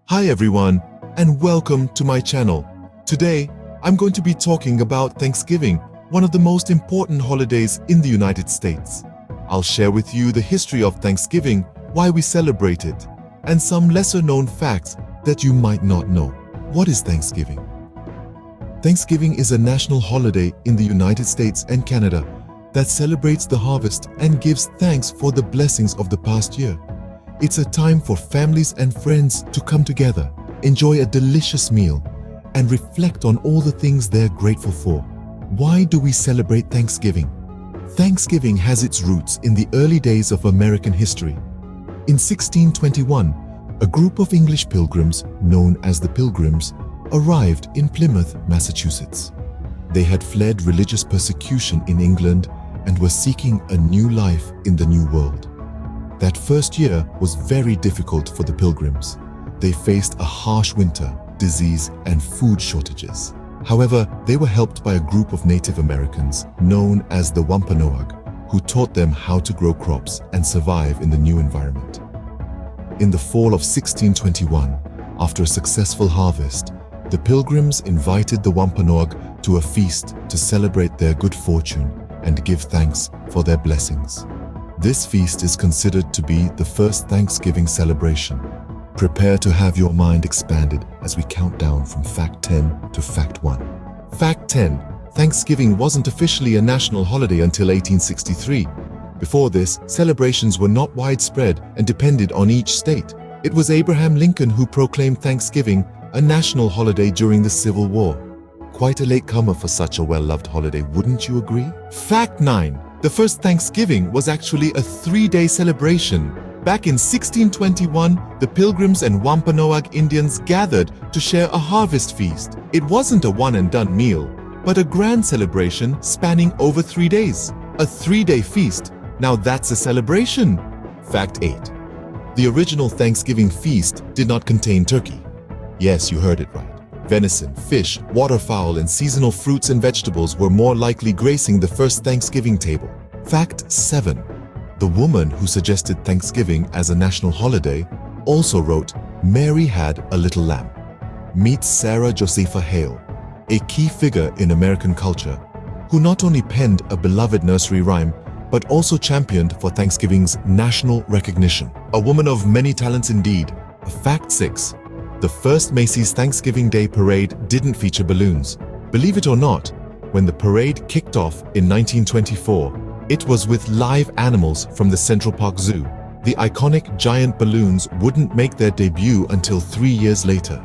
Hi everyone, and welcome to my channel. Today, I'm going to be talking about Thanksgiving, one of the most important holidays in the United States. I'll share with you the history of Thanksgiving, why we celebrate it, and some lesser-known facts that you might not know. What is Thanksgiving? Thanksgiving is a national holiday in the United States and Canada that celebrates the harvest and gives thanks for the blessings of the past year. It's a time for families and friends to come together, enjoy a delicious meal, and reflect on all the things they're grateful for. Why do we celebrate Thanksgiving? Thanksgiving has its roots in the early days of American history. In 1621, a group of English pilgrims, known as the Pilgrims, arrived in Plymouth, Massachusetts. They had fled religious persecution in England and were seeking a new life in the New World. That first year was very difficult for the Pilgrims. They faced a harsh winter, disease, and food shortages. However, they were helped by a group of Native Americans known as the Wampanoag, who taught them how to grow crops and survive in the new environment. In the fall of 1621, after a successful harvest, the Pilgrims invited the Wampanoag to a feast to celebrate their good fortune and give thanks for their blessings. This feast is considered to be the first Thanksgiving celebration. Prepare to have your mind expanded as we count down from Fact 10 to Fact 1. Fact 10. Thanksgiving wasn't officially a national holiday until 1863. Before this, celebrations were not widespread and depended on each state. It was Abraham Lincoln who proclaimed Thanksgiving a national holiday during the Civil War. Quite a latecomer for such a well-loved holiday, wouldn't you agree? Fact 9. The first Thanksgiving was actually a 3-day celebration. Back in 1621, the Pilgrims and Wampanoag Indians gathered to share a harvest feast. It wasn't a one-and-done meal, but a grand celebration spanning over 3 days. A 3-day feast. Now that's a celebration. Fact 8. The original Thanksgiving feast did not contain turkey. Yes, you heard it right. Venison, fish, waterfowl, and seasonal fruits and vegetables were more likely gracing the first Thanksgiving table. Fact 7. The woman who suggested Thanksgiving as a national holiday also wrote, "Mary had a little lamb." Meet Sarah Josepha Hale, a key figure in American culture, who not only penned a beloved nursery rhyme, but also championed for Thanksgiving's national recognition. A woman of many talents indeed. Fact 6. The first Macy's Thanksgiving Day Parade didn't feature balloons. Believe it or not, when the parade kicked off in 1924, it was with live animals from the Central Park Zoo. The iconic giant balloons wouldn't make their debut until 3 years later.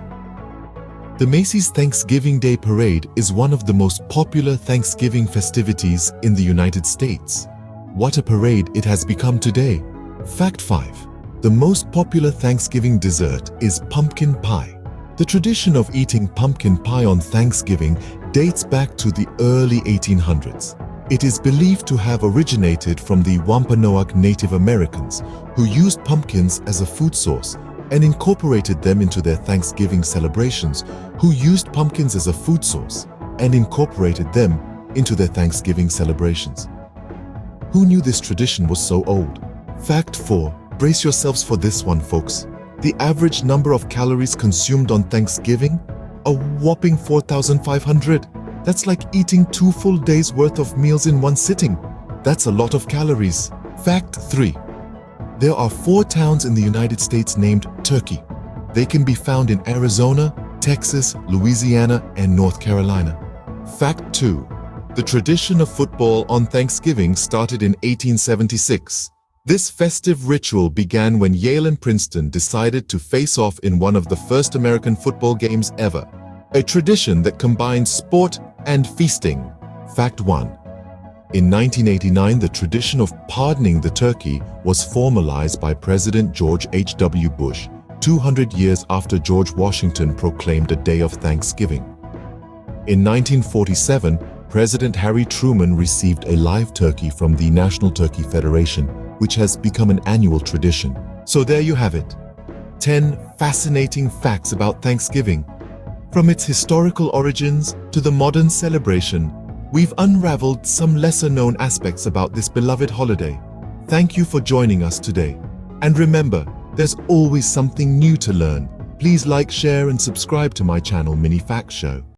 The Macy's Thanksgiving Day Parade is one of the most popular Thanksgiving festivities in the United States. What a parade it has become today. Fact 5. The most popular Thanksgiving dessert is pumpkin pie. The tradition of eating pumpkin pie on Thanksgiving dates back to the early 1800s. It is believed to have originated from the Wampanoag Native Americans, who used pumpkins as a food source and incorporated them into their Thanksgiving celebrations, who used pumpkins as a food source and incorporated them into their Thanksgiving celebrations. Who knew this tradition was so old? Fact 4. Brace yourselves for this one, folks. The average number of calories consumed on Thanksgiving? A whopping 4,500. That's like eating 2 full days' worth of meals in one sitting. That's a lot of calories. Fact 3. There are 4 towns in the United States named Turkey. They can be found in Arizona, Texas, Louisiana, and North Carolina. Fact 2. The tradition of football on Thanksgiving started in 1876. This festive ritual began when Yale and Princeton decided to face off in one of the first American football games ever, a tradition that combines sport and feasting. Fact 1. In 1989, the tradition of pardoning the turkey was formalized by President George H.W. Bush, 200 years after George Washington proclaimed a day of Thanksgiving. In 1947, President Harry Truman received a live turkey from the National Turkey Federation, which has become an annual tradition. So there you have it. 10 fascinating facts about Thanksgiving. From its historical origins to the modern celebration, we've unraveled some lesser-known aspects about this beloved holiday. Thank you for joining us today. And remember, there's always something new to learn. Please like, share and subscribe to my channel Mini Fact Show.